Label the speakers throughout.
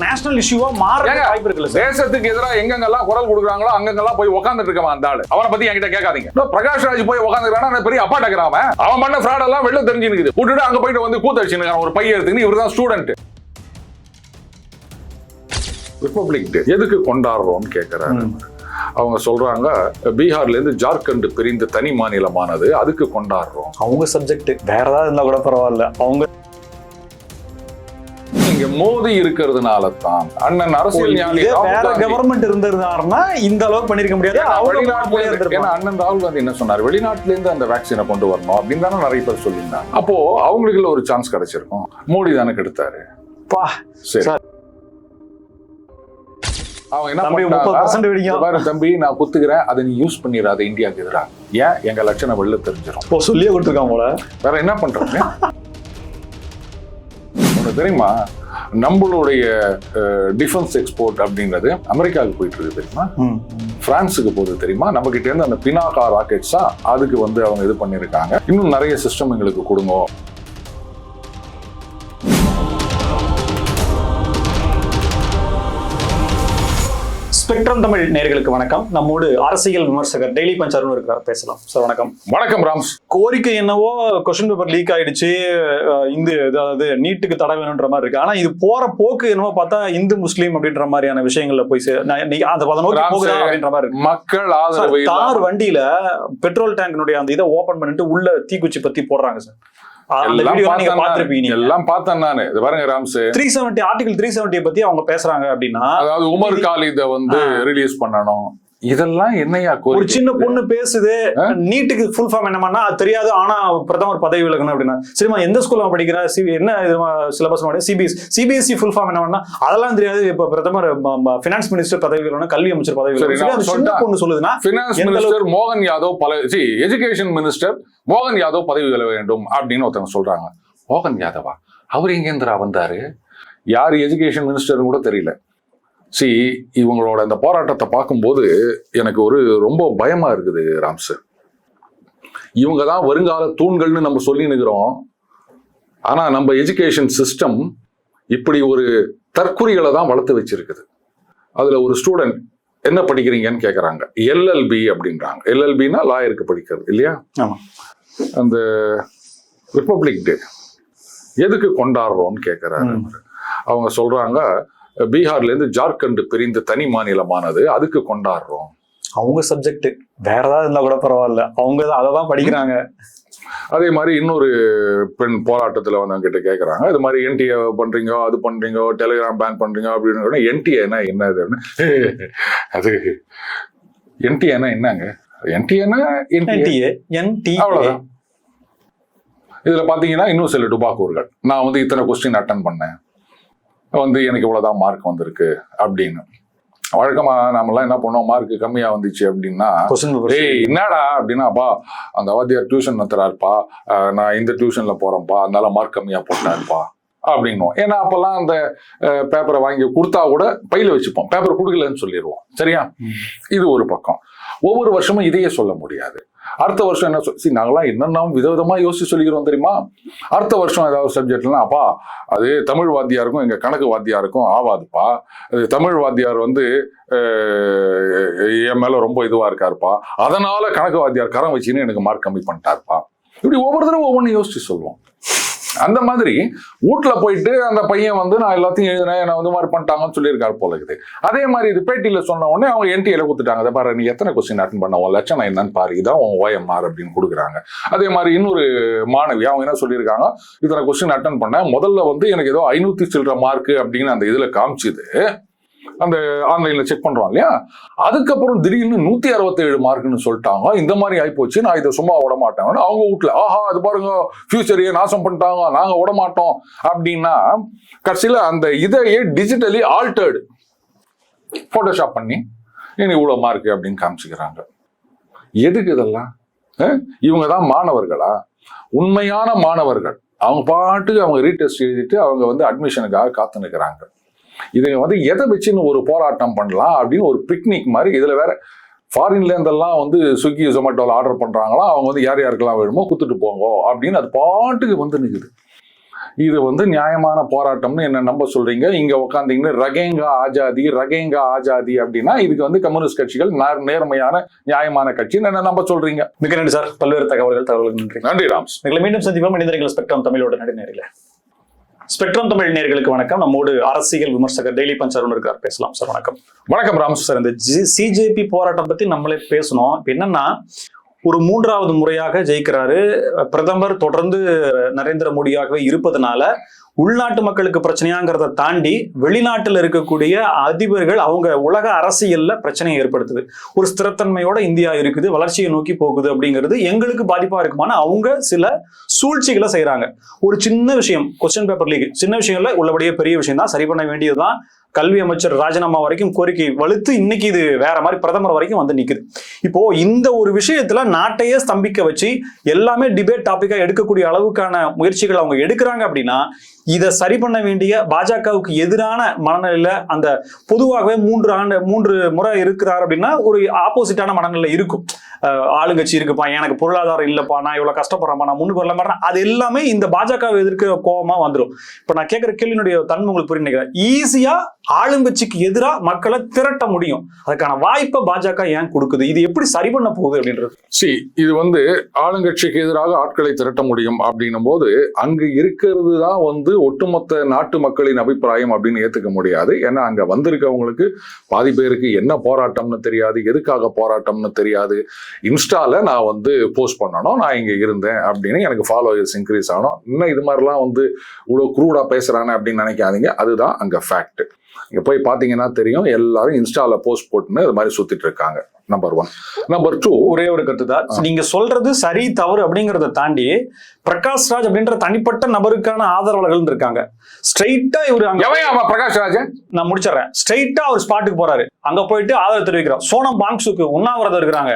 Speaker 1: National இஷ்யூவா மாற வாய்ப்பு இருக்குல்ல சார்.
Speaker 2: தேசத்துக்கு எதிராக எங்கெங்கெல்லாம் குரல் கொடுக்குறாங்களோ அங்கெல்லாம் போய் உட்காந்துட்டு இருக்கான் அந்த ஆளு. அவனை பத்தி என்கிட்ட கேட்காதீங்க. பிரகாஷ் ராஜ் போய் உட்காந்துருக்கான பெரிய அப்பாட்டக்கிறான். அவன் பண்ண ஃப்ராட் எல்லாம் வெளில தெரிஞ்சுனுக்குது. விட்டுட்டு அங்க போயிட்டு வந்து கூத்தடிச்சுன்னு ஒரு பையன் எடுத்துன்னு இவர் தான் ஸ்டூடெண்ட். ரிப்பப்ளிக் டே எதுக்கு கொண்டாடுறோம்னு கேட்கிறாரு. அவங்க சொல்றாங்க பீகார்ல இருந்து ஜார்க்கண்ட் பிரிந்து தனி மாநிலமானது, அதுக்கு கொண்டாடுறோம்.
Speaker 1: அவங்க சப்ஜெக்ட் வேற ஏதாவது இருந்தா கூட பரவாயில்ல. அவங்க
Speaker 2: இங்க மோதி இருக்கிறதுனால தான் அண்ணன் அரசியல் ஞானி
Speaker 1: வேற கவர்மெண்ட் இருந்திருந்தாருன்னா இந்த அளவுக்கு பண்ணிருக்க முடியாது.
Speaker 2: ஏன்னா அண்ணன் ராகுல் காந்தி என்ன சொன்னார், வெளிநாட்டுல இருந்து அந்த வேக்சினை கொண்டு வரணும் அப்படின்னு தானே நிறைய பேர் சொல்லியிருந்தாங்க. அப்போ அவங்களுக்கு ஒரு சான்ஸ் கிடைச்சிருக்கும். மோடி தானே கெடுத்தாரு. சரி, அவங்க என்ன பண்ணாங்க, தம்பி நான் குத்துக்கிறேன், அதை நீ யூஸ் பண்ணிடாத இந்தியாவுக்கு எதிராக. ஏன் எங்க லட்சணம் வெளில தெரிஞ்சிடும்
Speaker 1: சொல்லியே கொடுத்துருக்காங்க போல.
Speaker 2: வேற என்ன பண்றாங்க உனக்கு தெரியுமா? நம்மளுடைய டிஃபென்ஸ் எக்ஸ்போர்ட் அப்படின்றது அமெரிக்காவுக்கு போயிட்டு இருக்கு தெரியுமா, பிரான்ஸுக்கு போகுது தெரியுமா. நம்ம கிட்ட இருந்து அந்த பினாக்கா ராக்கெட்ஸா அதுக்கு வந்து அவங்க இது பண்ணிருக்காங்க. இன்னும் நிறைய சிஸ்டம் எங்களுக்கு கொடுங்க.
Speaker 1: ஸ்பெக்ட்ரம் தமிழ் நேயர்களுக்கு வணக்கம். நம்மோடு அரசியல் விமர்சகர் டெய்லி பஞ்சாரும் இருக்கிறார், பேசலாம் சார். வணக்கம்.
Speaker 2: வணக்கம் ராம்ஸ்.
Speaker 1: கோரிக்கை என்னவோ கொஸ்டின் பேப்பர் லீக் ஆயிடுச்சு, இந்து அதாவது நீட்டுக்கு தடை வேணுன்ற மாதிரி இருக்கு. ஆனா இது போற போக்கு என்னவோ பார்த்தா இந்து முஸ்லீம் அப்படின்ற மாதிரியான விஷயங்கள்ல போய் அப்படின்ற மாதிரி இருக்கு.
Speaker 2: மக்கள் ஆதரவு
Speaker 1: கார் வண்டியில பெட்ரோல் டேங்கினுடைய அந்த இதை ஓபன் பண்ணிட்டு உள்ள தீக்குச்சி பத்தி போடுறாங்க சார்.
Speaker 2: எல்லாம் பார்த்தேன் நானு. பாருங்க ராம்ஸ்,
Speaker 1: 370 ஆர்டிகல் 370 பத்தி அவங்க பேசுறாங்க அப்படின்னா,
Speaker 2: அதாவது உமர் காலித வந்து ரிலீஸ் பண்ணணும். இதெல்லாம் என்னையா
Speaker 1: ஒரு சின்ன பொண்ணு பேசுது, நீட்டுக்கு ஃபுல் ஃபார்ம் என்னன்னா அது தெரியாது, ஆனா பிரதமர் பதவி விலகணும் அப்படின்னா. சரிமா, எந்த ஸ்கூல்ல படிக்கிற, என்ன சிலபஸ் சிபிஎஸ்இ ஃபுல் ஃபார்ம் என்னன்னா அதெல்லாம் தெரியாது. இப்ப பிரதமர் பினான்ஸ் மினிஸ்டர் பதவி விலகணும், கல்வி அமைச்சர் பதவி விலகணும் பொண்ணு சொல்லுதுன்னா,
Speaker 2: பினான்ஸ் மினிஸ்டர் மோகன் யாதவ் எஜுகேஷன் மினிஸ்டர் மோகன் யாதவ் பதவி விலக வேண்டும் அப்படின்னு ஒருத்தவங்க சொல்றாங்க. மோகன் யாதவா? அவர் எங்கேந்திரா வந்தாரு? யார் எஜுகேஷன் மினிஸ்டர் கூட தெரியல. இவங்களோட இந்த போராட்டத்தை பார்க்கும்போது எனக்கு ரொம்ப பயமா இருக்குது ராம்ஸ். இவங்க தான் வருங்கால தூண்கள்னு நம்ம சொல்லி நிற்கிறோம். ஆனா நம்ம எஜுகேஷன் சிஸ்டம் இப்படி ஒரு தற்குறிகளை தான் வளர்த்து வச்சிருக்குது. அதுல ஒரு ஸ்டூடெண்ட் என்ன படிக்கிறீங்கன்னு கேட்கறாங்க. எல்எல்பி அப்படின்றாங்க. எல்எல்பின்னா லாயருக்கு படிக்கிறது இல்லையா? அந்த ரிப்பப்ளிக் டே எதுக்கு கொண்டாடுறோம்னு கேட்கிறாரு. அவங்க சொல்றாங்க பீகார்ல இருந்து ஜார்க்கண்ட் பிரிந்து தனி மாநிலமானது, அதுக்கு கொண்டாடுறோம்.
Speaker 1: அவங்க சப்ஜெக்ட் வேற ஏதாவது இருந்தா கூட பரவாயில்ல, அவங்க அதான் படிக்கிறாங்க.
Speaker 2: அதே மாதிரி இன்னொரு பெண் போராட்டத்துல வந்து அவங்க கிட்ட கேட்கறாங்க, இது மாதிரி என்டிஏ பண்றீங்க, அது பண்றீங்க, டெலிகிராம் பேன் பண்றீங்க அப்படின்னு. என்டிஏனா என்ன? அது என்டிஏனா என்னங்க? என்டிஏனா அவ்வளவுதான். இதுல பாத்தீங்கன்னா இன்னும் சில டுபாக்கூர்கள், நான் வந்து இத்தனை கொஸ்டின் அட்டன் பண்ணேன், வந்து எனக்கு இவ்வளவுதான் மார்க் வந்திருக்கு அப்படின்னு. வழக்கமா நம்மலாம் என்ன பண்ணோம், மார்க் கம்மியா வந்துச்சு அப்படின்னா, ஏய் என்னடா அப்படின்னா, அப்பா அந்த வாத்தியார் டியூஷன் நடத்துறாருப்பா, நான் இந்த டியூஷன்ல போறேன்ப்பா, அதனால மார்க் கம்மியா போட்டாருப்பா அப்படின்னுவோம். ஏன்னா அப்பெல்லாம் அந்த பேப்பரை வாங்கி கொடுத்தா கூட பையில வச்சுப்போம், பேப்பர் கொடுக்கலன்னு சொல்லிடுவோம். சரியா? இது ஒரு பக்கம். ஒவ்வொரு வருஷமும் இதையே சொல்ல முடியாது. அடுத்த வருஷம் என்ன நாங்களாம் என்னென்ன விதவிதமா யோசிச்சு சொல்லிக்கிறோம் தெரியுமா? அடுத்த வருஷம் ஏதாவது சப்ஜெக்ட்லாம், அப்பா அது தமிழ் வாத்தியாருக்கும் எங்க கணக்கு வாத்தியாருக்கும் ஆவாதுப்பா, தமிழ் வாத்தியார் வந்து என் மேல ரொம்ப இதுவா இருக்காருப்பா, அதனால கணக்கு வாத்தியார் கரம் வச்சுன்னு எனக்கு மார்க் கம்மி பண்ணிட்டாருப்பா. இப்படி ஒவ்வொரு தடவை ஒவ்வொன்னு யோசிச்சு சொல்லுவோம். அந்த மாதிரி வீட்டுல போயிட்டு அந்த பையன் வந்து நான் எல்லாத்தையும் எழுதினேன், நான் வந்து மாதிரி பண்ணிட்டாங்கன்னு சொல்லியிருக்காரு போல இருக்குது. அதே மாதிரி இது பேட்டியில சொன்ன உடனே அவங்க என்டிஏல கொடுத்துட்டாங்க, அதை பாரு நீ எத்தனை கொஸ்டின் அட்டன் பண்ண, உன் லட்சணம் என்னன்னு பாரு, இதான் உன் OMR அப்படின்னு கொடுக்குறாங்க. அதே மாதிரி இன்னொரு மாணவி அவங்க என்ன சொல்லியிருக்காங்க, இத்தனை கொஸ்டின் அட்டன் பண்ண, முதல்ல வந்து எனக்கு ஏதோ 500 சில்லற மார்க் அப்படின்னு அந்த இதுல காமிச்சுது, அந்த ஆன்லைன்ல செக் பண்றோம் இல்லையா, அதுக்கப்புறம் திடீர்னு 167 மார்க்னு சொல்லிட்டாங்க. இந்த மாதிரி ஆயிப்போச்சு, நான் இதை சும்மா விட மாட்டேன். அவங்க வீட்டுல ஆஹா அது பாருங்க ஃபியூச்சரையே நாசம் பண்ணிட்டாங்க, நாங்க விட மாட்டோம் அப்படின்னா, கடைசியில அந்த இதையே டிஜிட்டலி ஆல்டர்டு போட்டோஷாப் பண்ணி நீ இவ்வளவு மார்க் அப்படின்னு காமிச்சுக்கிறாங்க. எதுக்கு இதெல்லாம்? இவங்க தான் மாணவர்களா? உண்மையான மாணவர்கள் அவங்க பாட்டுக்கு அவங்க ரீடெஸ்ட் எழுதிட்டு அவங்க வந்து அட்மிஷனுக்காக காத்து நிற்கிறாங்க. இதை வந்து எதை வச்சுன்னு ஒரு போராட்டம் பண்ணலாம் அப்படின்னு ஒரு பிக்னிக் மாதிரி. இதுல வேற ஃபாரின்ல இருந்தெல்லாம் வந்து ஸ்விக்கி ஜொமேட்டோல ஆர்டர் பண்றாங்களா, அவங்க வந்து யார் யாருக்கெல்லாம் வேணுமோ குத்துட்டு போங்க அப்படின்னு அது பாட்டுக்கு வந்து நிற்குது. இது வந்து நியாயமான போராட்டம்னு என்ன நம்ப சொல்றீங்க. இங்க உட்காந்தீங்கன்னு ரகேங்கா ஆஜாதி அப்படின்னா இதுக்கு வந்து கம்யூனிஸ்ட் கட்சிகள் நேர்மையான நியாயமான கட்சின்னு என்ன நம்ப சொல்றீங்க.
Speaker 1: மிக நன்றி சார், பல்வேறு தகவல்கள் நன்றி.
Speaker 2: நன்றி ராம்ஸ்.
Speaker 1: எங்களை மீண்டும் சந்திப்போம். இணைந்திருங்கள் ஸ்பெக்ட்ரம் தமிழோட நடுநேரில். ஸ்பெக்ட்ரம் தமிழ் நேயர்களுக்கு வணக்கம். நம்மோடு அரசியல் விமர்சகர் டெய்லி பஞ்ச் அருண் இருக்கார். பேசலாம் சார். வணக்கம்.
Speaker 2: வணக்கம் ராம்ஸ்.
Speaker 1: சார், இந்த சிஜேபி போராட்டம் பத்தி நம்மளே பேசணும். இப்ப என்னன்னா, ஒரு 3வது முறையாக ஜெயிக்கிறாரு பிரதமர், தொடர்ந்து நரேந்திர மோடியாகவே இருப்பதனால உள்நாட்டு மக்களுக்கு பிரச்சனையாங்கிறத தாண்டி வெளிநாட்டில் இருக்கக்கூடிய அதிபர்கள் அவங்க உலக அரசியல்ல பிரச்சனையை ஏற்படுத்துது. ஒரு ஸ்திரத்தன்மையோட இந்தியா இருக்குது, வளர்ச்சியை நோக்கி போகுது அப்படிங்கிறது எங்களுக்கு பாதிப்பா இருக்குமான அவங்க சில சூழ்ச்சிகளை செய்யறாங்க. ஒரு சின்ன விஷயம், கொஸ்டின் பேப்பர் லீக், சின்ன விஷயங்கள்ல உள்ளபடியே பெரிய விஷயம் தான், சரி பண்ண வேண்டியதுதான். கல்வி அமைச்சர் ராஜினாமா வரைக்கும் கோரிக்கை வலுத்து இன்னைக்கு இது வேற மாதிரி பிரதமர் வரைக்கும் வந்து நிக்குது. இப்போ இந்த ஒரு விஷயத்துல நாட்டையே ஸ்தம்பிக்க வச்சு எல்லாமே டிபேட் டாபிக்கா எடுக்கக்கூடிய அளவுக்கான முயற்சிகள் அவங்க எடுக்கிறாங்க அப்படின்னா, இதை சரி பண்ண வேண்டிய பாஜகவுக்கு எதிரான மனநிலையில அந்த பொதுவாகவே 3 முறை இருக்கிறார் அப்படின்னா ஒரு ஆப்போசிட்டான மனநிலை இருக்கும். ஆளுங்கட்சி இருக்குப்பா, எனக்கு பொருளாதாரம் இல்லப்பா, நான் இவ்வளவு கஷ்டப்படுறேன், நான் முன்னுக்கு வரல மாட்டேன், அது எல்லாமே இந்த பாஜகவை எதிர்க்கிற கோபமா வந்துடும். இப்ப நான் கேட்கிற கேள்வியினுடைய தன்மை உங்களுக்கு புரிய நினைக்கிறேன். ஈஸியா ஆளுங்கட்சிக்கு எதிராக மக்களை திரட்ட முடியும், அதுக்கான வாய்ப்பை பாஜக ஏன் கொடுக்குது? இது எப்படி சரி பண்ண போகுது அப்படின்றது.
Speaker 2: இது வந்து ஆளுங்கட்சிக்கு எதிராக ஆட்களை திரட்ட முடியும் அப்படின்னும் போது அங்கு இருக்கிறது தான் வந்து ஒட்டுமொத்த நாட்டு மக்களின் அபிப்பிராயம் அப்படின்னு ஏத்துக்க முடியாது. ஏன்னா அங்க வந்திருக்கவங்களுக்கு பாதி பேருக்கு என்ன போராட்டம்னு தெரியாது, எதுக்காக போராட்டம்னு தெரியாது. இன்ஸ்டால நான் வந்து போஸ்ட் பண்ணணும், நான் இங்க இருந்தேன் அப்படின்னு எனக்கு ஃபாலோவர்ஸ் இன்க்ரீஸ் ஆகணும், இன்னும் இது மாதிரிலாம் வந்து இவ்வளவு குரூடா பேசுறானே அப்படின்னு நினைக்காதீங்க. அதுதான் அங்க ஃபேக்ட். இங்க போய் பாத்தீங்கன்னா தெரியும், எல்லாரும் இன்ஸ்டால போஸ்ட் போட்டுன்னு இது மாதிரி சுத்திட்டு இருக்காங்க. நம்பர் 1. நம்பர் 2,
Speaker 1: ஒரே ஒரு கருத்து தான். நீங்க சொல்றது சரி தவறு அப்படிங்கறத தாண்டி பிரகாஷ் ராஜ் அப்படின்ற தனிப்பட்ட நபருக்கான ஆதரவாளர்கள் இருக்காங்க. ஸ்ட்ரைட்டா இவரு
Speaker 2: பிரகாஷ் ராஜ்,
Speaker 1: நான் முடிச்சிடறேன், ஸ்ட்ரைட்டா ஒரு ஸ்பாட்டுக்கு போறாரு, அங்க போயிட்டு ஆதரவு தெரிவிக்கிறார். சோனம் பாங்சுக்கு உண்ணாவிரதம் இருக்கிறாங்க,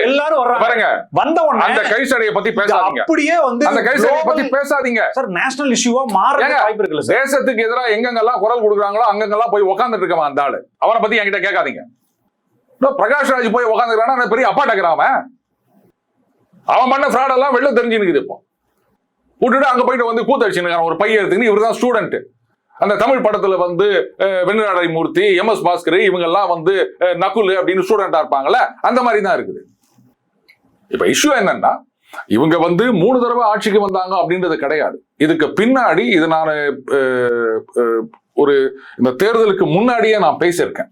Speaker 1: எல்லாரும் வர்றாங்க. வந்த உடனே
Speaker 2: அந்த கைசடையை பத்தி பேசாதீங்க,
Speaker 1: அப்படியே வந்து
Speaker 2: அந்த கைசடையை பத்தி பேசாதீங்க
Speaker 1: சார். நேஷனல் இஷ்யூவா மாற வாய்ப்பு இருக்குல்ல சார்.
Speaker 2: தேசத்துக்கு எதிராக எங்கெங்கெல்லாம் குரல் கொடுக்குறாங்களோ அங்கெங்கெல்லாம் போய் உட்கார்ந்துட்டு இருக்கவன் அந்த ஆளு, அவனை பத்தி என்கிட்ட கேட்காதீங்க. பிரகாஷ் ராஜ் போய் உட்காந்துக்கிறான், பெரிய அப்பாட்டக்கிறான். அவன் பண்ண ஃப்ராட் எல்லாம் வெளில தெரிஞ்சுன்னு இப்போ விட்டுட்டு அங்க போயிட்டு வந்து கூத்தடிச்சுன்னு ஒரு பையன் எடுத்துக்கின்னு இவர் தான் ஸ்டூடெண்ட். அந்த தமிழ் படத்துல வந்து வெண்ணிராடை மூர்த்தி, MS பாஸ்கர் இவங்க எல்லாம் வந்து நகுல் அப்படின்னு ஸ்டூடெண்டா இருப்பாங்கல்ல, அந்த மாதிரி தான் இருக்குது. இப்ப இஷ்யூ என்னன்னா, இவங்க வந்து 3 தடவை ஆட்சிக்கு வந்தாங்க அப்படின்றது கிடையாது. இதுக்கு பின்னாடி இது நான் ஒரு இந்த தேர்தலுக்கு முன்னாடியே நான் பேசியிருக்கேன்.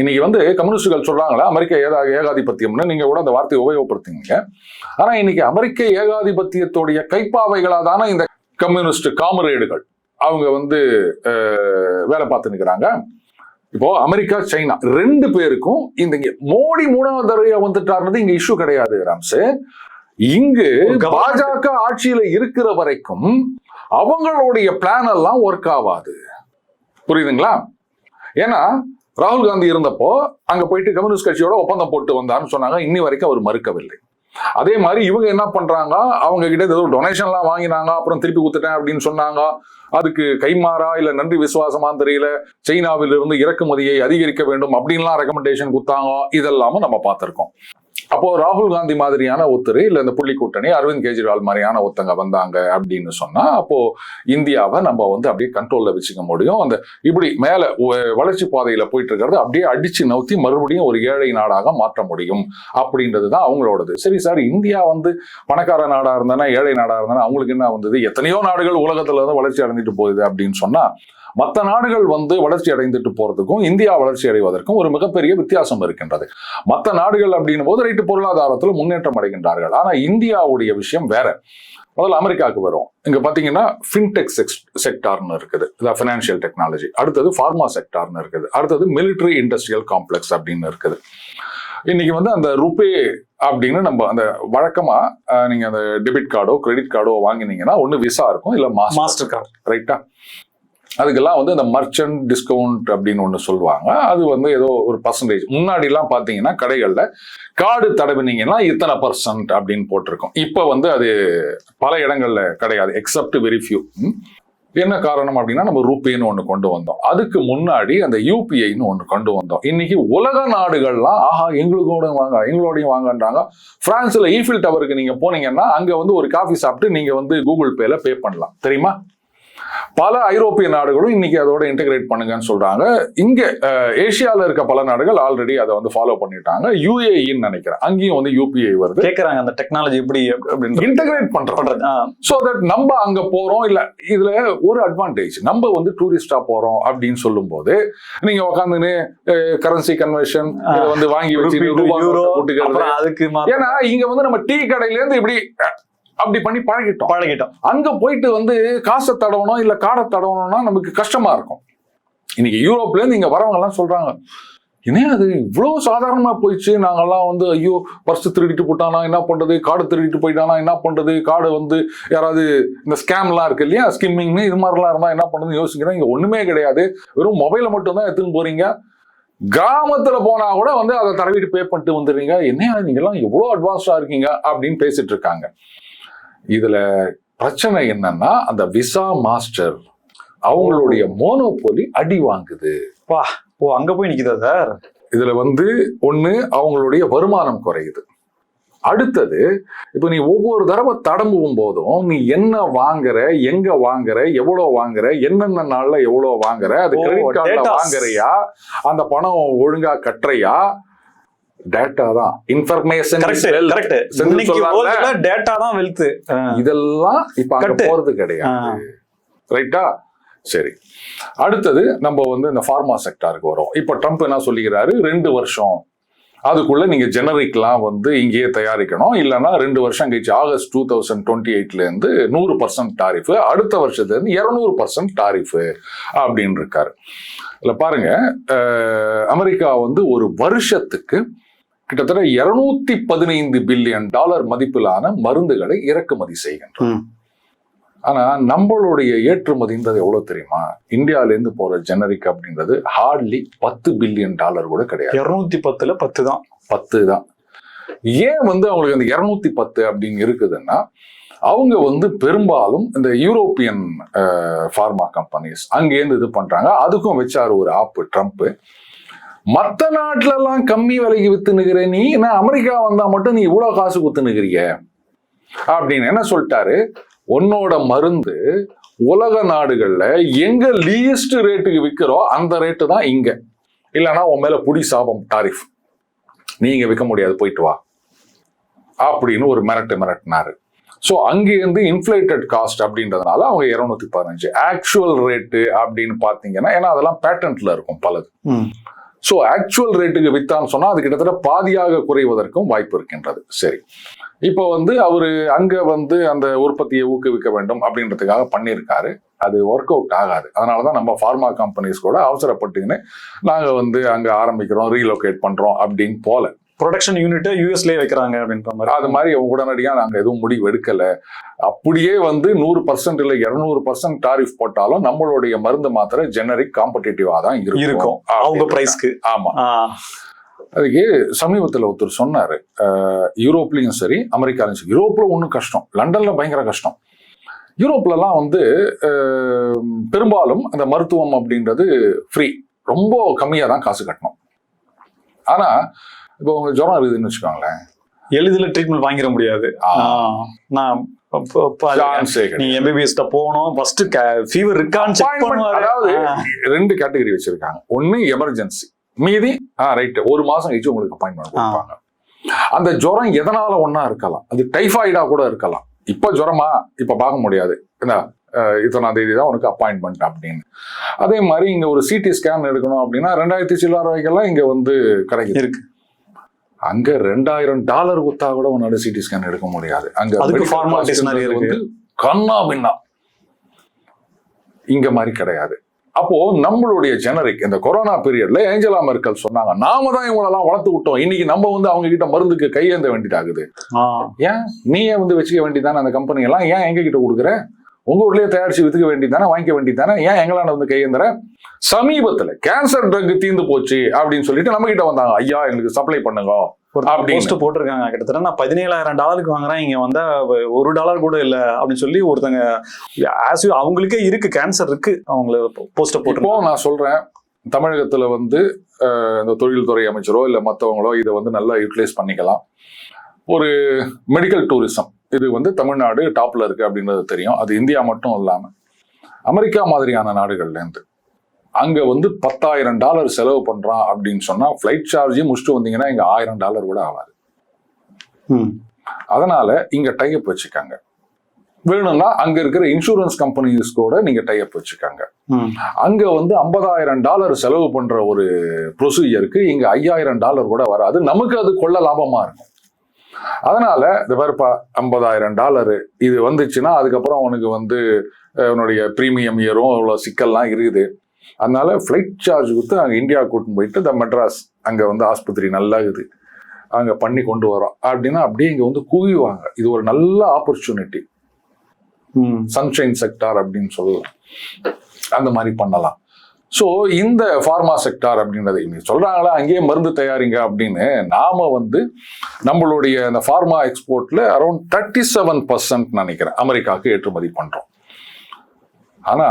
Speaker 2: இன்னைக்கு வந்து கம்யூனிஸ்டுகள் சொல்றாங்களா அமெரிக்க ஏகாதிபத்தியம்னு, நீங்க கூட அந்த வார்த்தையை உபயோகப்படுத்திங்க. ஆனா இன்னைக்கு அமெரிக்க ஏகாதிபத்தியத்துடைய கைப்பாவைகளா தானே இந்த கம்யூனிஸ்ட் காமரேடுகள் அவங்க வந்து வேலை பார்த்து நிற்கிறாங்க. இப்போ அமெரிக்கா, சைனா 2 பேருக்கும் இந்த மோடி 3வது தடவையா வந்துட்டாருன்றது இங்க இஷ்யூ கிடையாது ராம்ஸ். இங்கு பாஜக ஆட்சியில இருக்கிற வரைக்கும் அவங்களுடைய பிளான் எல்லாம் ஒர்க் ஆகாது. புரியுதுங்களா? ஏன்னா ராகுல் காந்தி இருந்தப்போ அங்க போயிட்டு கம்யூனிஸ்ட் கட்சியோட ஒப்பந்தம் போட்டு வந்தான்னு சொன்னாங்க, இன்னி வரைக்கும் அவர் மறுக்கவில்லை. அதே மாதிரி இவங்க என்ன பண்றாங்க, அவங்க கிட்ட ஏதோ டொனேஷன் எல்லாம் வாங்கினாங்க, அப்புறம் திருப்பி கொடுத்துட்டேன் அப்படின்னு சொன்னாங்க. அதுக்கு கைமாறா இல்ல நன்றி விசுவாசமான்னு தெரியல, சைனாவில இருந்து இறக்குமதியை அதிகரிக்க வேண்டும் அப்படின்லாம் ரெக்கமெண்டேஷன் கொடுத்தாங்க. இதெல்லாமும் நம்ம பார்த்திருக்கோம். அப்போ ராகுல் காந்தி மாதிரியான ஒருத்தர் இல்ல இந்த புள்ளி கூட்டணி அரவிந்த் கெஜ்ரிவால் மாதிரியான ஒருத்தங்க வந்தாங்க அப்படின்னு சொன்னா, அப்போ இந்தியாவை நம்ம வந்து அப்படியே கண்ட்ரோல்ல வச்சுக்க முடியும். அந்த இப்படி மேல வளர்ச்சி பாதையில போயிட்டு இருக்கிறது அப்படியே அடிச்சு நவுத்தி மறுபடியும் ஒரு ஏழை நாடாக மாற்ற முடியும் அப்படின்றதுதான் அவங்களோடது. சரி சார், இந்தியா வந்து பணக்கார நாடா இருந்தானா ஏழை நாடா இருந்தானா அவங்களுக்கு என்ன வந்தது? எத்தனையோ நாடுகள் உலகத்துல இருந்து வளர்ச்சி அடைந்துட்டு போகுது அப்படின்னு சொன்னா, மற்ற நாடுகள் வந்து வளர்ச்சி அடைந்துட்டு போறதுக்கும் இந்தியா வளர்ச்சி அடைவதற்கும் ஒரு மிகப்பெரிய வித்தியாசம் இருக்கின்றது. மற்ற நாடுகள் அப்படின்னும் போது ரைட்டு பொருளாதாரத்தில் முன்னேற்றம் அடைகின்றார்கள். ஆனா இந்தியாவுடைய விஷயம் வேற. முதல்ல அமெரிக்காவுக்கு வரும். இங்க பாத்தீங்கன்னா ஃபின்டெக் செக்டார்னு இருக்குது, ஃபினான்சியல் டெக்னாலஜி. அடுத்தது ஃபார்மா செக்டார்னு இருக்குது. அடுத்தது மிலிட்டரி இண்டஸ்ட்ரியல் காம்ப்ளெக்ஸ் அப்படின்னு இருக்குது. இன்னைக்கு வந்து அந்த ருபே அப்படின்னு நம்ம அந்த வழக்கமா நீங்க அந்த டெபிட் கார்டோ கிரெடிட் கார்டோ வாங்கினீங்கன்னா ஒண்ணு விசா இருக்கும், இல்ல மாஸ்டர் கார்டு, ரைட்டா? அதுக்கெல்லாம் வந்து இந்த மர்ச்சன்ட் டிஸ்கவுண்ட் அப்படின்னு ஒன்று சொல்லுவாங்க. அது வந்து ஏதோ ஒரு பர்சன்டேஜ். முன்னாடி எல்லாம் பார்த்தீங்கன்னா கடைகளில் கார்டு தடவினீங்கன்னா இத்தனை % அப்படின்னு போட்டிருக்கோம். இப்போ வந்து அது பல இடங்கள்ல கிடையாது, எக்ஸப்ட் வெரி ஃபியூ. என்ன காரணம் அப்படின்னா நம்ம ரூபேன்னு ஒண்ணு கொண்டு வந்தோம். அதுக்கு முன்னாடி அந்த யூபிஐன்னு ஒண்ணு கொண்டு வந்தோம். இன்னைக்கு உலக நாடுகள்லாம் ஆஹா எங்களோடையும் வாங்கன்றாங்க. பிரான்ஸ்ல ஈஃபில் டவருக்கு நீங்க போனீங்கன்னா அங்க வந்து ஒரு காஃபி சாப்பிட்டு நீங்க வந்து கூகுள் பேல பே பண்ணலாம், தெரியுமா? பல ஐரோப்பிய நாடுகளும் இன்னைக்கு அதோட இன்டகிரேட் பண்ணுங்கன்னு சொல்றாங்க. இங்க ஏசியால இருக்க பல நாடுகள் ஆல்ரெடி அதை வந்து ஃபாலோ பண்ணிட்டாங்க. யூஏஇன்னு நினைக்கிறேன், அங்கேயும் வந்து யூபிஐ வருது.
Speaker 1: கேக்குறாங்க அந்த டெக்னாலஜி எப்படி
Speaker 2: இன்டகிரேட் பண்றது. சோ தட் நம்ம அங்க போறோம். இல்ல இதுல ஒரு அட்வான்டேஜ், நம்ம வந்து டூரிஸ்டா போறோம் அப்படின்னு சொல்லும் போது நீங்க உட்காந்துன்னு கரன்சி கன்வர்ஷன் வந்து வாங்கி வச்சு
Speaker 1: அதுக்கு
Speaker 2: ஏன்னா இங்க வந்து நம்ம டீ கடையில இருந்து இப்படி அப்படி பண்ணி பழகிட்டோம். அங்க போயிட்டு வந்து காசை தடவணும் இல்ல காடை தடவணும்னா நமக்கு கஷ்டமா இருக்கும். இன்னைக்கு யூரோப்ல இருந்து இங்க வரவங்க எல்லாம் சொல்றாங்க, ஏன்னா அது இவ்வளவு சாதாரணமா போயிடுச்சு. நாங்கெல்லாம் வந்து ஐயோ பர்ஸ் திருடிட்டு போட்டானா என்ன பண்றது, கார்டு திருடிட்டு போயிட்டானா என்ன பண்றது, கார்டு வந்து யாராவது இந்த ஸ்கேம் எல்லாம் இருக்கு இல்லையா, ஸ்கிம்மிங்னு இது மாதிரிலாம் இருந்தா என்ன பண்றதுன்னு யோசிக்கிறேன். இங்க ஒண்ணுமே கிடையாது, வெறும் மொபைலை மட்டும் தான் எடுத்துன்னு போறீங்க. கிராமத்துல போனா கூட வந்து அதை தடவிட்டு பே பண்ணிட்டு வந்துடுறீங்க. என்ன நீங்க எல்லாம் எவ்வளவு அட்வான்ஸ்டா இருக்கீங்க அப்படின்னு பேசிட்டு இருக்காங்க. இதுல பிரச்சனை என்னன்னா அந்த விசா மாஸ்டர் அவங்களுடைய மோனோபோலி அடி வாங்குது.
Speaker 1: அங்க போய் நிக்குதா சார்?
Speaker 2: இதுல வந்து ஒண்ணு அவங்களுடைய வருமானம் குறையுது. அடுத்தது இப்ப நீ ஒவ்வொரு தடவை தடம்பும் போதும் நீ என்ன வாங்குற, எங்க வாங்குற, எவ்வளவு வாங்குற, என்னென்ன நாள்ல எவ்வளவு வாங்குற, அது கிரெடிட் கார்டுல வாங்குறியா, அந்த பணம் ஒழுங்கா கட்டுறியா, டேட்டா தான் இன்ஃபர்மேஷன்.
Speaker 1: டேட்டா தான் வெல்த்.
Speaker 2: இதெல்லாம் இப்ப அங்க போறது கிடையாது. ரைட்டா? சரி, அடுத்தது நம்ம வந்து இந்த ஃபார்மா செக்டாருக்கு வரும். இப்ப ட்ரம்ப் என்ன சொல்லிக்கிறாரு, 2 வருஷம் அதுக்குள்ள நீங்க ஜெனரிக்லாம் வந்து இங்கேயே தயாரிக்கணும், இல்லைன்னா 2 வருஷம் கழிச்சு ஆகஸ்ட் 2028ல இருந்து 100% டாரிஃப், அடுத்த வருஷத்துல இருந்து 200% டாரிஃப் அப்படின்னு இருக்காரு. இல்ல பாருங்க, அமெரிக்கா வந்து ஒரு வருஷத்துக்கு கிட்டத்தட்ட $215 பில்லியன் மதிப்பிலான மருந்துகளை இறக்குமதி செய்கின்றோம். ஆனா நம்மளுடைய ஏற்றுமதின்றது எவ்வளவு தெரியுமா? இந்தியால இருந்து போற ஜெனரிக் அப்படின்றது ஹார்ட்லி $10 பில்லியன் கூட கிடையாது.
Speaker 1: 210ல 10 தான்.
Speaker 2: 10 தான். ஏன் வந்து அவங்களுக்கு அந்த 210 அப்படின்னு இருக்குதுன்னா, அவங்க வந்து பெரும்பாலும் இந்த யூரோப்பியன் ஃபார்மா கம்பெனிஸ் அங்கேருந்து இது பண்றாங்க. அதுக்கும் வச்சாரு ஒரு ஆப்பு ட்ரம்ப். மற்ற நாட்டுல எல்லாம் கம்மி விலைக்கு வித்துனுக்கிற நீ என்ன அமெரிக்கா வந்தா மட்டும் நீ இவ்வளவு காசு குத்துனுக்கிறிய அப்படின்னு என்ன சொல்லிட்டாரு, உன்னோட மருந்து உலக நாடுகள்ல எங்க லீஸ்ட் ரேட்டுக்கு விற்கிறோம் அந்த ரேட்டு தான் இங்க, இல்லைன்னா உன் மேல புடி சாபம் டாரிஃப், நீங்க விற்க முடியாது, போயிட்டு வா அப்படின்னு ஒரு மிரட்டினாரு. ஸோ அங்கேருந்து இன்ஃபிளேட்டட் காஸ்ட் அப்படின்றதுனால அவங்க 215 ஆக்சுவல் ரேட்டு அப்படின்னு பார்த்தீங்கன்னா, ஏன்னா அதெல்லாம் பேட்டன்ட்ல இருக்கும் பலது. ஸோ ஆக்சுவல் ரேட்டுக்கு வித்தான்னு சொன்னா அது கிட்டத்தட்ட பாதியாக குறைவதற்கும் வாய்ப்பு இருக்கின்றது. சரி, இப்போ வந்து அவரு அங்க வந்து அந்த உற்பத்தியை ஊக்குவிக்க வேண்டும் அப்படின்றதுக்காக பண்ணியிருக்காரு. அது ஒர்க் அவுட் ஆகாது. அதனாலதான் நம்ம ஃபார்மா கம்பெனிஸ் கூட அவசரப்பட்டுன்னு நாங்க வந்து அங்க ஆரம்பிக்கிறோம், ரீலோகேட் பண்றோம் அப்படின்னு போல.
Speaker 1: ப்ரொடக்ஷன் யூனிட் யூஎஸ்லயே வைக்கிறாங்க அப்படின்ற மாதிரி.
Speaker 2: அது மாதிரி உடனடியாக நாங்க எதுவும் முடிவு எடுக்கல. அப்படியே வந்து 100% இல்லை 200% டாரிஃப் போட்டாலும் நம்மளுடைய மருந்து மாத்திரை ஜெனரிக் காம்படிட்டிவா தான் இருக்கும்
Speaker 1: அவங்க பிரைஸ்க்கு.
Speaker 2: ஆமா, அதுக்கு சமீபத்தில் ஒருத்தர் சொன்னாரு, யூரோப்லயும் சரி அமெரிக்காலையும் சரி, யூரோப்ல ஒன்றும் கஷ்டம், லண்டன்ல பயங்கர கஷ்டம். யூரோப்லலாம் வந்து பெரும்பாலும் அந்த மருத்துவம் அப்படின்றது ஃப்ரீ, ரொம்ப கம்மியா தான் காசு கட்டணும். ஆனா இப்போ உங்களுக்கு ஜுரம் இருக்குதுன்னு வச்சுக்கோங்களேன்,
Speaker 1: எளிதில் ட்ரீட்மெண்ட் வாங்கிட முடியாது. நான் நீ எம்பிபிஎஸ்ட போகணும், ஃபர்ஸ்ட் ஃபீவர் இருக்கான்னு செக் பண்ணுவாங்க.
Speaker 2: அதாவது 2 கேட்டகரி வச்சிருக்காங்க. ஒன்னு எமர்ஜென்சி, மீதி ரைட் 1 மாசம் கழிச்சு உங்களுக்கு அப்பாயின்மெண்ட் கொடுப்பாங்க. அந்த ஜுரம் எதனால ஒன்னா இருக்கலாம், அது டைஃபாய்டா கூட இருக்கலாம். இப்ப ஜுரமா இப்ப பார்க்க முடியாது, இத்தனாம் தேதி தான் உனக்கு அப்பாயின்மெண்ட் அப்படின்னு. அதே மாதிரி இங்க ஒரு சிடி ஸ்கேன் எடுக்கணும் அப்படின்னா 2000 சில்லற ரூபாய்க்கெல்லாம் இங்க வந்து கிடைக்குது இருக்கு. அங்க $2000 கொடுத்தா கூட உன்னால சிடி ஸ்கேன் எடுக்க முடியாது. அங்க வந்து கண்ணா பின்னா, இங்க மாதிரி கிடையாது. அப்போ நம்மளுடைய ஜெனரிக் இந்த கொரோனா பீரியட்ல ஏஞ்சலா மெர்க்கல் சொன்னாங்க, நாம தான் இவங்களெல்லாம் வளர்த்து விட்டோம், இன்னைக்கு நம்ம வந்து அவங்க கிட்ட மருந்துக்கு கையேந்த வேண்டியதாகுது. ஏன் நீயே வந்து வச்சுக்க வேண்டியதானே, அந்த கம்பெனி எல்லாம் ஏன் எங்க கிட்ட கொடுக்குற, உங்க ஊர்லயே தயாரிச்சு வித்துக்க வேண்டியதானே, வாங்கிக்க வேண்டியதானே, ஏன் எங்களான வந்து கையேந்திர? சமீபத்துல கேன்சர் ட்ரக் தீர்ந்து போச்சு அப்படின்னு சொல்லிட்டு நம்ம கிட்ட வந்தாங்க, ஐயா எங்களுக்கு சப்ளை பண்ணுங்க
Speaker 1: போஸ்ட் போட்டிருக்காங்க. கிட்டத்தட்ட நான் $17,000 வாங்குறேன், இங்க வந்தா $1 கூட இல்ல அப்படின்னு சொல்லி ஒருத்தங்க அவங்களுக்கே இருக்கு, கேன்சர் இருக்கு, அவங்கள போஸ்ட போட்டு.
Speaker 2: நான் சொல்றேன், தமிழகத்துல வந்து இந்த தொழில்துறை அமைச்சரோ இல்ல மற்றவங்களோ இதை வந்து நல்லா யூட்டிலைஸ் பண்ணிக்கலாம். ஒரு மெடிக்கல் டூரிசம் இது வந்து தமிழ்நாடு டாப்ல இருக்கு அப்படின்றது தெரியும். அது இந்தியா மட்டும் இல்லாம அமெரிக்கா மாதிரியான நாடுகள்ல இருந்து அங்க வந்து $10,000 செலவு பண்றான் அப்படின்னு சொன்னா ஃபிளைட் சார்ஜையும் முடிச்சுட்டு வந்தீங்கன்னா இங்க $1,000 கூட ஆகாது. அதனால இங்க டைப் வச்சுக்காங்க. வேணும்னா அங்க இருக்கிற இன்சூரன்ஸ் கம்பெனிஸ் கூட நீங்க டைப் வச்சுக்காங்க. அங்க வந்து $50,000 செலவு பண்ற ஒரு ப்ரொசீஜருக்கு இங்க $5,000 கூட வராது. நமக்கு அது கொள்ள லாபமா இருக்கும். அதனால இந்த பாருப்பா, $50,000 இது வந்துச்சுன்னா அதுக்கப்புறம் உனக்கு வந்து உன்னுடைய ப்ரீமியம் ஏறும், அவ்வளோ சிக்கல்லாம் இருக்குது. அதனால ஃப்ளைட் சார்ஜ் கொடுத்து அங்கே இந்தியா கூட்டின்னு போயிட்டு இந்த மெட்ராஸ் அங்கே வந்து ஆஸ்பத்திரி நல்லா இருக்குது, அங்கே பண்ணி கொண்டு வரோம் அப்படின்னா அப்படியே இங்கே வந்து குவிவாங்க. இது ஒரு நல்ல ஆப்பர்ச்சுனிட்டி, சன்ஷைன் செக்டார் அப்படின்னு சொல்லலாம். அந்த மாதிரி பண்ணலாம். ஸோ இந்த ஃபார்மா செக்டார் அப்படின்றது இன்னைக்கு சொல்றாங்களா அங்கேயே மருந்து தயாரிங்க அப்படின்னு. நாம வந்து நம்மளுடைய இந்த ஃபார்மா எக்ஸ்போர்ட்ல அரௌண்ட் 37% நினைக்கிறேன் அமெரிக்காவுக்கு ஏற்றுமதி பண்றோம். ஆனா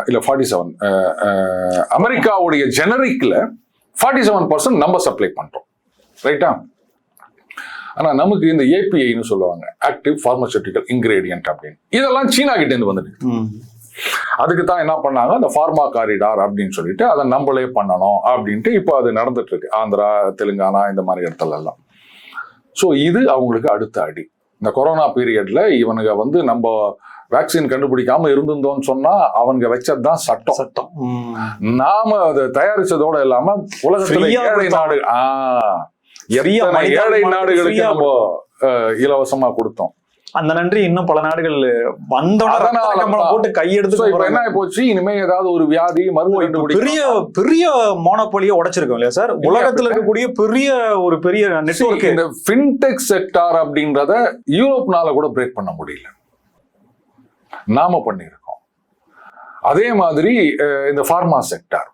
Speaker 2: இல்ல 47 அமெரிக்காவுடைய ஜெனரிக்ல 47% நம்ம சப்ளை பண்றோம், ரைட்டா? ஆனா நமக்கு இந்த ஏபிஐன்னு சொல்லுவாங்க, ஆக்டிவ் பார்மசூட்டிக்கல் இன்கிரீடியன்ட் அப்படின்னு, இதெல்லாம் சீனா கிட்ட இருந்து வந்துருக்கு. அதுக்கு தான் என்ன பண்ணாங்க, அந்த ஃபார்மா காரிடார் அப்படின்னு சொல்லிட்டு அதை நம்மளே பண்ணணும் அப்படின்ட்டு இப்போ அது நடந்துட்டு இருக்கு ஆந்திரா, தெலுங்கானா இந்த மாதிரி இடத்துல எல்லாம். ஸோ இது அவங்களுக்கு அடுத்த அடி. இந்த கொரோனா பீரியட்ல இவனுங்க வந்து நம்ம வேக்சின் கண்டுபிடிக்காம இருந்திருந்தோம்னு சொன்னா அவங்க வச்சதுதான் சட்டம். நாம அதை தயாரிச்சதோட இல்லாம உலகத்துல ஏழை நாடு ஏழை நாடுகளுக்கு நம்ம இலவசமா கொடுத்தோம்.
Speaker 1: அந்த நன்றி இன்னும் பல நாடுகள் போட்டு கையெடுத்து
Speaker 2: என்ன போச்சு. இனிமே ஏதாவது ஒரு வியாதி மருந்து
Speaker 1: பெரிய பெரிய மோனோபோலியை உடைச்சிருக்கோம் இல்லையா சார்? உலகத்துல இருக்கக்கூடிய பெரிய நெட்வொர்க்.
Speaker 2: இந்த ஃபின்டெக் செக்டார் அப்படின்றத யூரோப்னால கூட பிரேக் பண்ண முடியல, நாம பண்ணிருக்கோம். அதே மாதிரி இந்த ஃபார்மா செக்டார்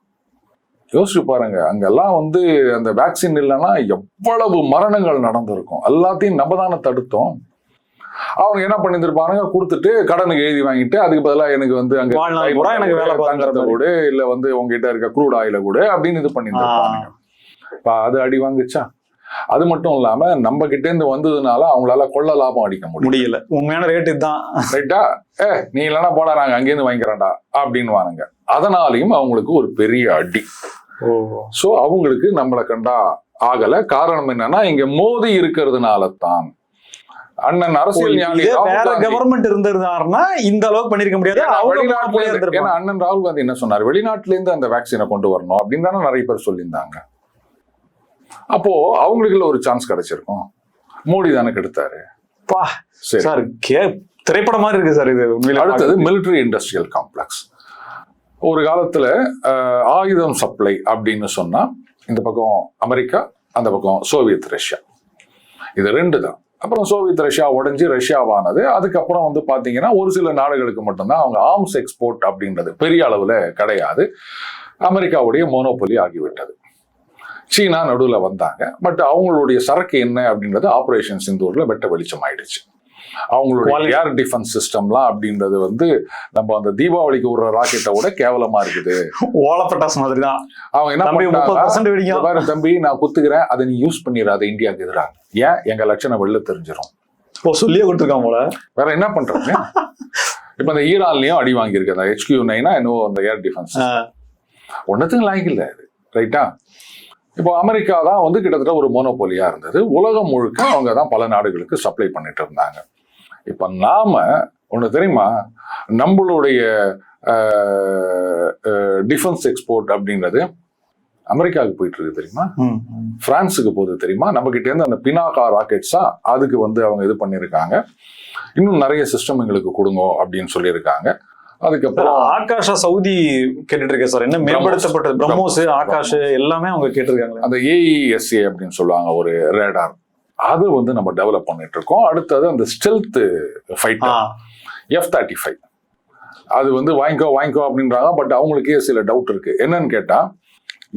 Speaker 2: யோசிச்சு பாருங்க, அங்கெல்லாம் வந்து அந்த வேக்சின் இல்லைன்னா எவ்வளவு மரணங்கள் நடந்திருக்கும். எல்லாத்தையும் நம்ம தானே தடுத்தோம். அவங்க என்ன பண்ணிருப்பானுங்க, கொடுத்துட்டு கடனுக்கு எழுதி வாங்கிட்டு அதுக்கு பதிலாக எனக்கு வந்து அங்க
Speaker 1: எனக்கு வேலை பார்க்கறத
Speaker 2: கூட இல்ல வந்து உங்ககிட்ட இருக்க க்ரூட் ஆயில கூட அப்படின்னு இது பண்ணிருப்பானுங்க. அது அடி வாங்குச்சா? அது மட்டும் இல்லாம நம்ம கிட்ட இருந்து வந்ததுனால அவங்களால கொள்ள லாபம் அடிக்க முடியல.
Speaker 1: உண்மையான ரேட்டு தான்,
Speaker 2: ரைட்டா? நீ இல்லைன்னா போடா, நாங்க அங்கேருந்து வாங்கிக்கிறோம்டா அப்படின்னு வாங்க. அதனாலையும் அவங்களுக்கு ஒரு பெரிய அடி. சோ அவங்களுக்கு நம்மளை கண்டா ஆகல. காரணம் என்னன்னா இங்க மோதி இருக்கிறதுனால தான். அண்ணன் அரசியல் ஞானி
Speaker 1: வேற கவர்மெண்ட் இருந்திருந்தாருன்னா இந்த அளவுக்கு பண்ணிருக்க முடியாது.
Speaker 2: ஏன்னா அண்ணன் ராகுல் காந்தி என்ன சொன்னார், வெளிநாட்டுல இருந்து அந்த வேக்சினை கொண்டு வரணும் அப்படின்னு தானே நிறைய பேர் சொல்லியிருந்தாங்க. அப்போ அவங்களுக்கு ஒரு சான்ஸ் கிடைச்சிருக்கும். மோடி தானே கெடுத்தாரு.
Speaker 1: திரைப்படம் மாதிரி இருக்கு சார் இது.
Speaker 2: அடுத்தது மிலிட்டரி இண்டஸ்ட்ரியல் காம்ப்ளெக்ஸ். ஒரு காலத்துல ஆயுதம் சப்ளை அப்படின்னு சொன்னா இந்த பக்கம் அமெரிக்கா, அந்த பக்கம் சோவியத் ரஷ்யா, இது ரெண்டு தான். அப்புறம் சோவியத் ரஷ்யா உடைஞ்சு ரஷ்யாவானது. அதுக்கப்புறம் வந்து பாத்தீங்கன்னா ஒரு சில நாடுகளுக்கு மட்டும்தான் அவங்க ஆர்ம்ஸ் எக்ஸ்போர்ட் அப்படின்றது பெரிய அளவுல கிடையாது. அமெரிக்காவுடைய மோனோபொலி ஆகிவிட்டது. சீனா நடுவில் வந்தாங்க. பட் அவங்களுடைய சரக்கு என்ன அப்படின்றது ஆபரேஷன் சிந்தூர்ல வெட்ட வெளிச்சம் ஆயிடுச்சு. அவங்களுடைய ஏர் டிஃபென்ஸ் சிஸ்டம்லாம் அப்படின்றது வந்து நம்ம அந்த தீபாவளிக்கு ஒரு ராக்கெட்டை விட கேவலமா இருக்குது.
Speaker 1: ஓலப்பட்டாஸ் மாதிரி தான்.
Speaker 2: அவங்க என்ன பண்ணுவாங்க, தம்பி நான் குத்துக்கிறேன், அதை நீ யூஸ் பண்ணிடாத இந்தியாவுக்கு எதிராக. ஏன்? எங்க லட்சணம் வெளில தெரிஞ்சிடும்.
Speaker 1: சொல்லியே கொடுத்துருக்காங்க போல.
Speaker 2: வேற என்ன பண்றாங்க? இப்ப இந்த ஈரான்லயும் அடி வாங்கியிருக்கு அந்த HQ-9 என்னவோ அந்த ஏர் டிஃபென்ஸ். ஒன்னத்துக்கும் லாய்க்கு இல்லை இது, ரைட்டா? இப்போ அமெரிக்கா தான் வந்து கிட்டத்தட்ட ஒரு மோனோபோலியா இருந்தது. உலகம் முழுக்க அவங்க தான் பல நாடுகளுக்கு சப்ளை பண்ணிட்டு இருந்தாங்க. இப்ப நாம ஒண்ணு தெரியுமா, நம்மளுடைய டிஃபென்ஸ் எக்ஸ்போர்ட் அப்படின்றது அமெரிக்காவுக்கு போயிட்டு இருக்கு தெரியுமா, பிரான்ஸுக்கு போகுது தெரியுமா. நம்ம கிட்ட இருந்து அந்த பினாகா ராக்கெட்ஸா அதுக்கு வந்து அவங்க இது பண்ணிருக்காங்க. இன்னும் நிறைய சிஸ்டம் எங்களுக்கு கொடுங்க அப்படின்னு சொல்லியிருக்காங்க. அதுக்கப்புறம்
Speaker 1: ஆகாஷா சவுதி கேட்டுட்டு இருக்கேன் சார். என்ன மேம்படுத்தப்பட்டது பிரம்மோஸ், ஆகாஷ் எல்லாமே அவங்க கேட்டிருக்காங்க.
Speaker 2: அந்த AESA அப்படின்னு சொல்லுவாங்க ஒரு ரேடார், அது வந்து நம்ம டெவலப் பண்ணிட்டு இருக்கோம். அடுத்தது அந்த ஸ்டெல்த் ஃபைட்டர் F-35, அது வந்து வாங்கிக்கோ அப்படின்றாங்க. பட் அவங்களுக்கே சில டவுட் இருக்கு. என்னன்னு கேட்டா,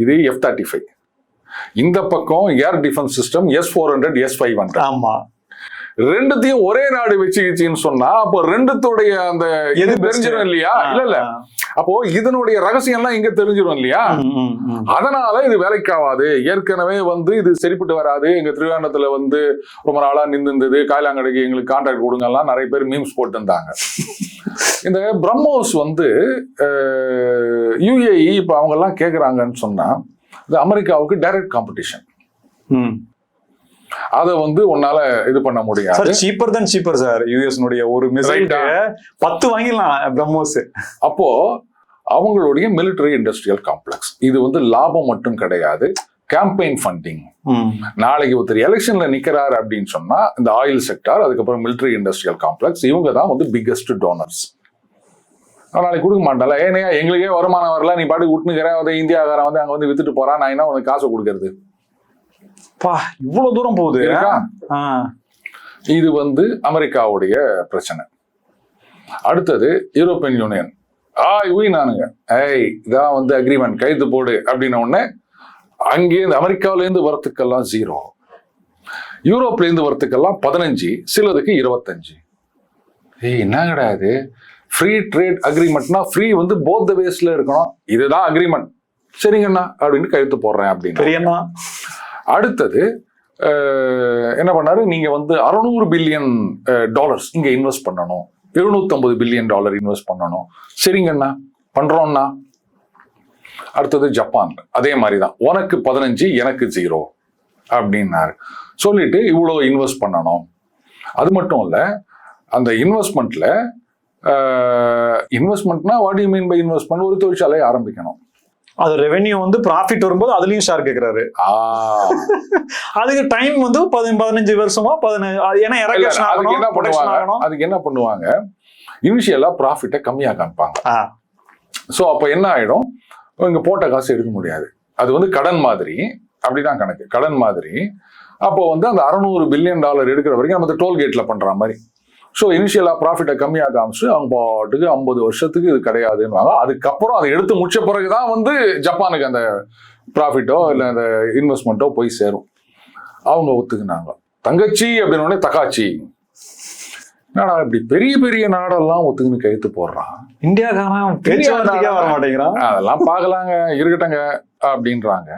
Speaker 2: இது F-35 இந்த பக்கம் air defence system S-400 S-500.
Speaker 1: ஆமா,
Speaker 2: ரெண்டுத்தையும் ஒரே நாடு வச்சுக்கிச்சின்னு சொன்னா அப்போ ரெண்டுத்துடைய அந்த இது தெரிஞ்சிடும் இல்லையா? இல்ல அப்போ இதனுடைய ரகசியம் எல்லாம் இங்க தெரிஞ்சிடும் இல்லையா? அதனால இது வேலைக்காவாது, ஏற்கனவே வந்து இது சரிப்பட்டு வராது, எங்க திருவாண்டத்துல வந்து ரொம்ப நாளா நின்றுந்தது, காயிலாங்கடைக்கு எங்களுக்கு கான்ட்ராக்ட் கொடுங்க எல்லாம் நிறைய பேர் மீம்ஸ் போட்டு இருந்தாங்க. இந்த பிரம்மோஸ் வந்து UAE இப்ப அவங்க எல்லாம் கேக்குறாங்கன்னு சொன்னா இது அமெரிக்காவுக்கு டைரக்ட் காம்படிஷன். அத வந்து உன்னால இது பண்ண முடியாது.
Speaker 1: சீப்பர் தான் சீப்பர் சார். US ஒரு மிசைல் 10 வாங்கிடலாம் பிரம்மோஸ்.
Speaker 2: அப்போ அவங்களுடைய மிலிட்டரி இண்டஸ்ட்ரியல் காம்ப்ளெக்ஸ் இது வந்து லாபம் மட்டும் கிடையாது, கேம்பெயின் ஃபண்டிங். நாளைக்கு ஒருத்தர் எலெக்ஷன்ல நிக்கிறாரு அப்படின்னு சொன்னா இந்த ஆயில் செக்டார், அதுக்கப்புறம் மிலிட்டரி இண்டஸ்ட்ரியல் காம்ப்ளெக்ஸ், இவங்க தான் வந்து பிக்கெஸ்ட் டோனர்ஸ். நாளைக்கு கொடுக்க மாட்டால, ஏனையா எங்களுக்கே வருமானம் வரல, நீ பாட்டு விட்டுனுக்கிற, வந்து இந்தியாக்காரன் வந்து அங்க வந்து வித்துட்டு போறான், நான் என்ன உனக்கு காசு கொடுக்கறது?
Speaker 1: இவ்வளவு தூரம் போகுது.
Speaker 2: இது வந்து அமெரிக்காவுடைய பிரச்சனை. அடுத்தது யூரோப்பியன் யூனியன். நானுங்க இதான் வந்து அக்ரிமெண்ட் கைது போடு அப்படின்ன உடனே அங்கேருந்து அமெரிக்காவில இருந்து வரத்துக்கெல்லாம் 0, யூரோப்ல இருந்து வரத்துக்கெல்லாம் 15, சிலதுக்கு 25. என்ன கிடையாது, ஃப்ரீ ட்ரேட் அக்ரிமெண்ட்னா ஃப்ரீ வந்து போத் த வேஸ்ல இருக்கணும், இதுதான் அக்ரிமெண்ட், சரிங்கண்ணா அப்படின்னு கையெழுத்து போடுறேன் அப்படின்னு. அடுத்தது என்ன பண்ணாரு, நீங்க வந்து $600 பில்லியன் இங்க இன்வெஸ்ட் பண்ணணும், $750 பில்லியன் இன்வெஸ்ட் பண்ணணும், சரிங்கண்ணா பண்றோம்னா. அடுத்தது ஜப்பான், அதே மாதிரிதான், உனக்கு 15 எனக்கு 0 அப்படின்னாரு. சொல்லிட்டு இவ்வளவு இன்வெஸ்ட் பண்ணணும். அது மட்டும் இல்ல, அந்த இன்வெஸ்ட்மெண்ட்னா what you mean by investment? ஒரு தொழிற்சாலையை ஆரம்பிக்கணும்,
Speaker 1: அது ரெவென்யூ வந்து ப்ராஃபிட் வரும்போது அதுலயும் ஷேர் கேக்குறாரு. அதுக்கு டைம் வந்து 15 வருஷமா 15.
Speaker 2: அதுக்கு என்ன பண்ணுவாங்க, இனிஷியலா ப்ராஃபிட்டை கம்மியா காமிப்பாங்க. சோ அப்ப என்ன ஆயிடும், இங்க போட்ட காசு எடுக்க முடியாது. அது வந்து கடன் மாதிரி, அப்படிதான் கணக்கு, கடன் மாதிரி. அப்போ வந்து அந்த $600 பில்லியன் எடுக்கிற வரைக்கும் நம்ம டோல்கேட்ல பண்ற மாதிரி. ஸோ இனிஷியலா ப்ராஃபிட்டை கம்மியாக காமிச்சு அவங்க பாட்டுக்கு 50 வருஷத்துக்கு இது கிடையாதுன்னு. அதுக்கப்புறம் அதை எடுத்து முடிச்ச பிறகுதான் வந்து ஜப்பானுக்கு அந்த ப்ராஃபிட்டோ இல்லை அந்த இன்வெஸ்ட்மெண்ட்டோ போய் சேரும். அவங்க ஒத்துக்குனாங்க. தங்கச்சி அப்படின்னு தக்காச்சி, என்னடா இப்படி பெரிய பெரிய நாடெல்லாம் ஒத்துக்குன்னு கையெழுத்து போடுறான்,
Speaker 1: இந்தியாக்காரன் பேச்சுவார்த்தைக்கே வர மாட்டேங்கிறான்,
Speaker 2: அதெல்லாம் பார்க்கலாங்க இருக்கட்டங்க அப்படின்றாங்க.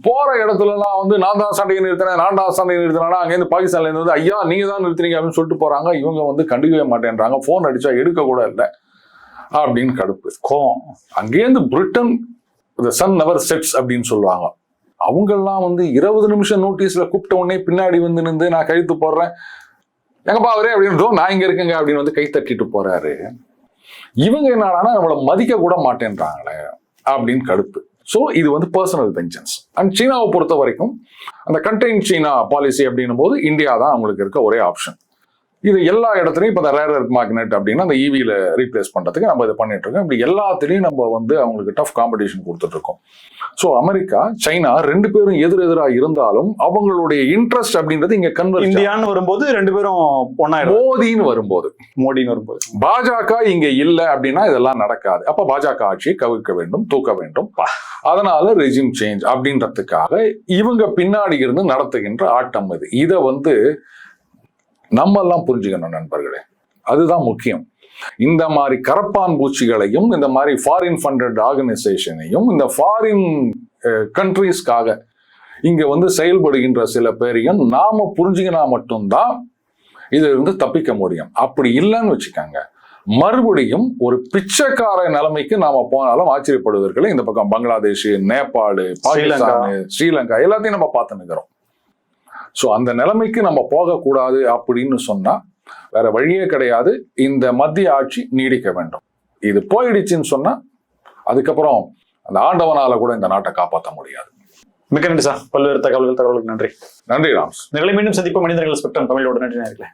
Speaker 2: போற இடத்துல எல்லாம் வந்து நான் தான் சண்டையை நிறுத்தினேன், நான் தான் சண்டையை நிறுத்தினா, அங்கேருந்து பாகிஸ்தான்ல இருந்து வந்து ஐயா நீங்க தான் நிறுத்தினீங்க அப்படின்னு சொல்லிட்டு போறாங்க. இவங்க வந்து கண்டுக்கவே மாட்டேன்றாங்க, போன் அடிச்சா எடுக்க கூட இல்லை அப்படின்னு கடுப்பு கோவம். அங்கேருந்து பிரிட்டன் சன் நெவர் செட்ஸ் அப்படின்னு சொல்லுவாங்க. அவங்கெல்லாம் வந்து 20 நிமிஷம் நோட்டீஸ்ல கூப்பிட்ட உடனே பின்னாடி வந்து நின்று நான் கழுத்து போடுறேன், எங்கப்பா அவரே அப்படின்னு, நான் இங்க இருக்குங்க அப்படின்னு வந்து கை தட்டிட்டு போறாரு. இவங்க என்னடானா நம்மளை மதிக்க கூட மாட்டேன்றாங்களே அப்படின்னு கடுப்பு. ஸோ இது வந்து பர்சனல் வெஞ்சன்ஸ். அண்ட் சீனாவை பொறுத்த வரைக்கும் அந்த கண்டெயின் சீனா பாலிசி அப்படின்னும் போது இந்தியா தான் அவங்களுக்கு இருக்க ஒரே ஆப்ஷன். இது எல்லா இடத்துலையும் இப்போ இந்த ரேர் எர்த் மேக்னெட் அப்படின்னா அந்த ஈவியில் ரீப்ளேஸ் பண்ணுறதுக்கு நம்ம இதை பண்ணிட்டு இருக்கோம். இப்படி எல்லாத்துலேயும் நம்ம வந்து அவங்களுக்கு டஃப் காம்படிஷன் கொடுத்துட்டு இருக்கோம். ஸோ அமெரிக்கா சைனா 2 பேரும் எதிரெதிராக இருந்தாலும் அவங்களுடைய இன்ட்ரெஸ்ட் அப்படின்றது இங்க கன்வர்ஜ்.
Speaker 1: இந்தியான்னு வரும்போது 2 பேரும் ஒன்னா, மோடின்னு வரும்போது பாஜக இங்க இல்லை அப்படின்னா இதெல்லாம் நடக்காது. அப்ப பாஜக ஆட்சியை கவிழ்க்க வேண்டும், தூக்க வேண்டும். அதனால ரெஜிம் சேஞ்ச் அப்படின்றதுக்காக இவங்க பின்னாடி இருந்து நடத்துகின்ற ஆட்டம் இது. இதை வந்து நம்ம எல்லாம் புரிஞ்சுக்கணும் நண்பர்களே, அதுதான் முக்கியம். இந்த மாதிரி கரப்பான் பூச்சிகளையும் இந்த மாதிரி ஃபாரின் ஃபண்டட் ஆர்கனைசேஷனையும் இந்த ஃபாரின் கண்ட்ரீஸ்க்காக இங்க வந்து செயல்படுகின்ற சில பேரையும் நாம புரிஞ்சுக்கினா மட்டும்தான் இது இருந்து தப்பிக்க முடியும். அப்படி இல்லைன்னு வச்சுக்காங்க, மறுபடியும் ஒரு பிச்சைக்கார நிலைமைக்கு நாம போனாலும் ஆச்சரியப்படுவதற்கு இந்த பக்கம் பங்களாதேஷ், நேபாள், பாகிஸ்தான், ஸ்ரீலங்கா எல்லாத்தையும் நம்ம பார்த்து நிற்கிறோம். ஸோ அந்த நிலைமைக்கு நம்ம போகக்கூடாது அப்படின்னு சொன்னா வேற வழியே கிடையாது. இந்த மத்திய ஆட்சி நீடிக்க வேண்டும். இது போயிடுச்சுன்னு சொன்னா அதுக்கப்புறம் அந்த ஆண்டவனால கூட இந்த நாட்டை காப்பாற்ற முடியாது. மிக்க நன்றி சார், பல்வேறு தகவல்களுக்கு நன்றி.
Speaker 2: நன்றி ராம்ஸ்.
Speaker 1: மீண்டும் சந்திப்போம். மனிதர்கள் ஸ்பெக்ட்ரம் தமிழோட நன்றி நேயர்களே.